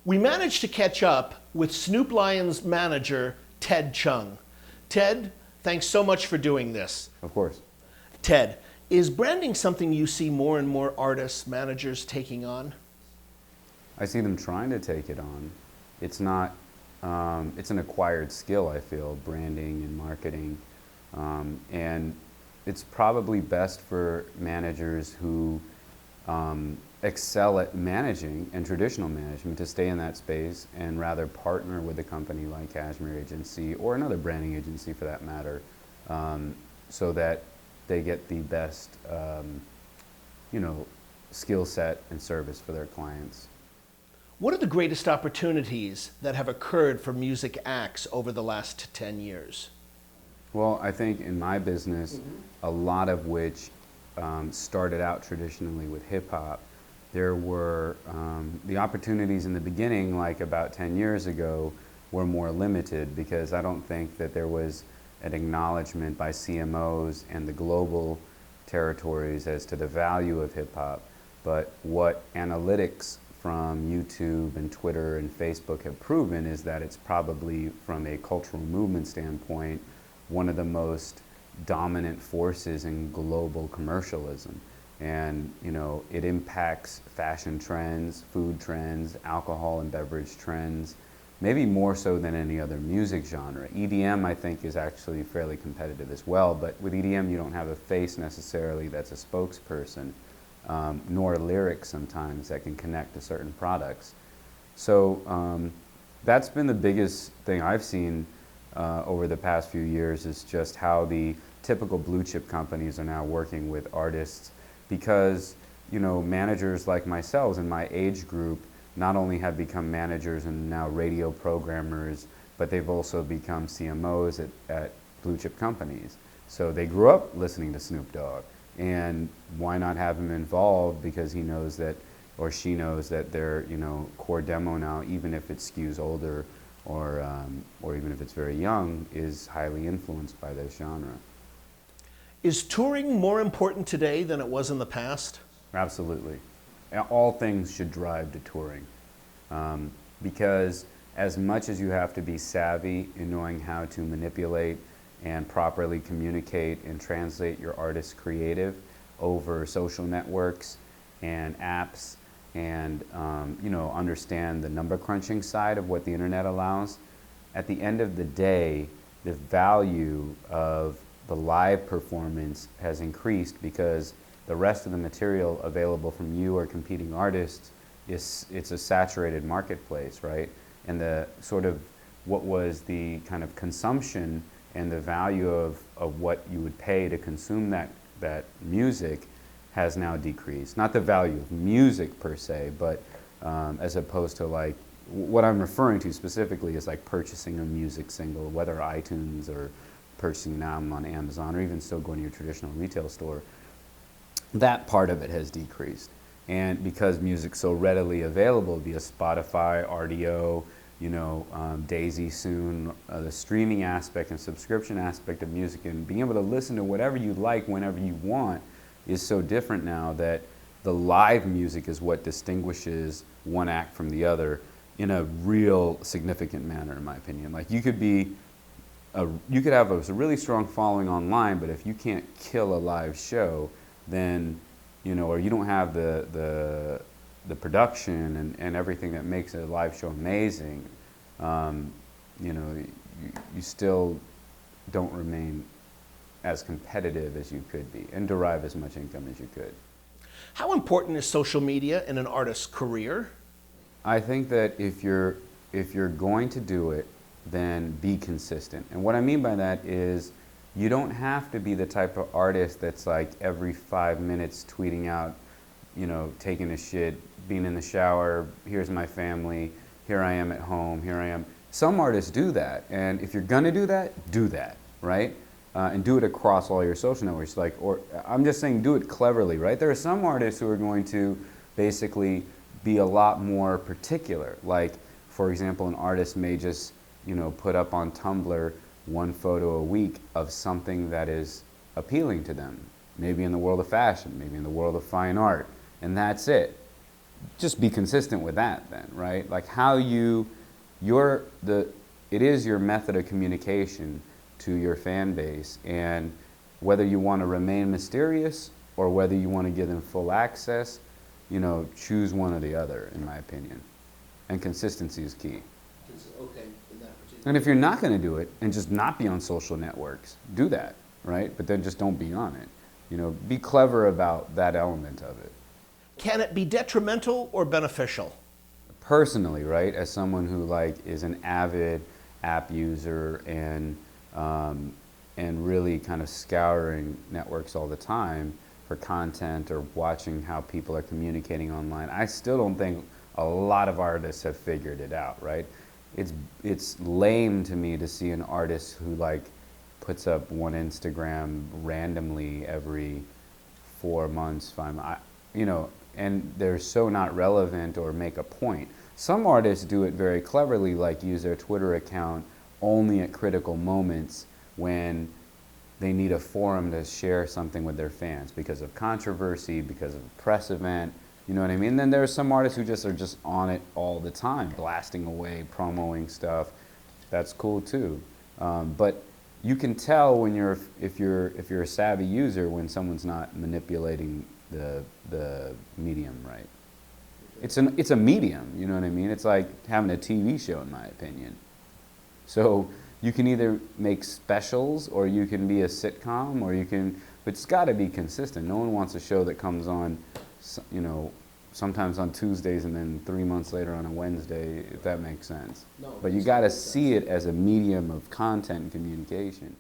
We managed to catch up with Snoop Lion's manager, Ted Chung. Ted, thanks so much for doing this. Of course. Ted, is branding something you see more and more artists, managers taking on? I see them trying to take it on. It's not, it's an acquired skill, I feel, branding and marketing. And it's probably best for managers who excel at managing and traditional management to stay in that space and rather partner with a company like Cashmere Agency or another branding agency for that matter, so that they get the best skill set and service for their clients. What are the greatest opportunities that have occurred for music acts over the last 10 years? Well, I think in my business, a lot of which started out traditionally with hip hop, there were the opportunities in the beginning, like about 10 years ago, were more limited because I don't think that there was an acknowledgement by CMOs and the global territories as to the value of hip hop. But what analytics from YouTube and Twitter and Facebook have proven is that it's probably, from a cultural movement standpoint, one of the most dominant forces in global commercialism. And it impacts fashion trends, food trends, alcohol and beverage trends, maybe more so than any other music genre. EDM, I think, is actually fairly competitive as well, but with EDM you don't have a face necessarily that's a spokesperson, nor lyrics sometimes that can connect to certain products. So that's been the biggest thing I've seen over the past few years, is just how the typical blue chip companies are now working with artists, because managers like myself in my age group not only have become managers and now radio programmers, but they've also become CMOs at blue chip companies. So they grew up listening to Snoop Dogg, and why not have him involved, because he knows that, or she knows that their core demo now, even if it skews older or even if it's very young, is highly influenced by this genre. Is touring more important today than it was in the past? Absolutely. All things should drive to touring, because as much as you have to be savvy in knowing how to manipulate and properly communicate and translate your artist's creative over social networks and apps, and understand the number crunching side of what the internet allows, at the end of the day, the value of the live performance has increased, because the rest of the material available from you or competing artists, it's a saturated marketplace, right? And the sort of what was the kind of consumption and the value of what you would pay to consume that music has now decreased. Not the value of music per se, but as opposed to, like, what I'm referring to specifically is like purchasing a music single, whether iTunes or purchasing an album on Amazon, or even still going to your traditional retail store. That part of it has decreased. And because music's so readily available via Spotify, RDO, Daisy soon, the streaming aspect and subscription aspect of music, and being able to listen to whatever you like whenever you want, is so different now that the live music is what distinguishes one act from the other in a real significant manner, in my opinion. Like, you could have a really strong following online, but if you can't kill a live show, then or you don't have the production and everything that makes a live show amazing, you still don't remain as competitive as you could be and derive as much income as you could. How important is social media in an artist's career? I think that if you're going to do it, then be consistent. And what I mean by that is, you don't have to be the type of artist that's like every 5 minutes tweeting out, taking a shit, being in the shower, here's my family, here I am at home, here I am. Some artists do that, and if you're gonna do that, right? And do it across all your social networks. Or I'm just saying, do it cleverly, right? There are some artists who are going to basically be a lot more particular. Like, for example, an artist may just, put up on Tumblr one photo a week of something that is appealing to them. Maybe in the world of fashion, maybe in the world of fine art, and that's it. just be consistent with that then, right? Like how it is your method of communication to your fan base, and whether you want to remain mysterious or whether you want to give them full access, you know, choose one or the other, in my opinion. And consistency is key. Okay, in that particular. And if you're not going to do it and just not be on social networks, do that, right? But then just don't be on it. You know, be clever about that element of it. Can it be detrimental or beneficial? Personally, right, as someone who like is an avid app user and really kind of scouring networks all the time for content or watching how people are communicating online, I still don't think a lot of artists have figured it out, right? It's lame to me to see an artist who like puts up one Instagram randomly every 4 months, 5 months, you know, and they're so not relevant or make a point. Some artists do it very cleverly, like use their Twitter account only at critical moments when they need a forum to share something with their fans because of controversy, because of a press event, you know what I mean? And then there are some artists who just are just on it all the time, blasting away, promoting stuff. That's cool too. But you can tell when if you're a savvy user when someone's not manipulating the medium right. It's a medium, you know what I mean? It's like having a TV show, in my opinion. So you can either make specials or you can be a sitcom, or you can, but it's got to be consistent. No one wants a show that comes on, you know, sometimes on Tuesdays and then 3 months later on a Wednesday, if that makes sense. No, but you got to see it as a medium of content and communication.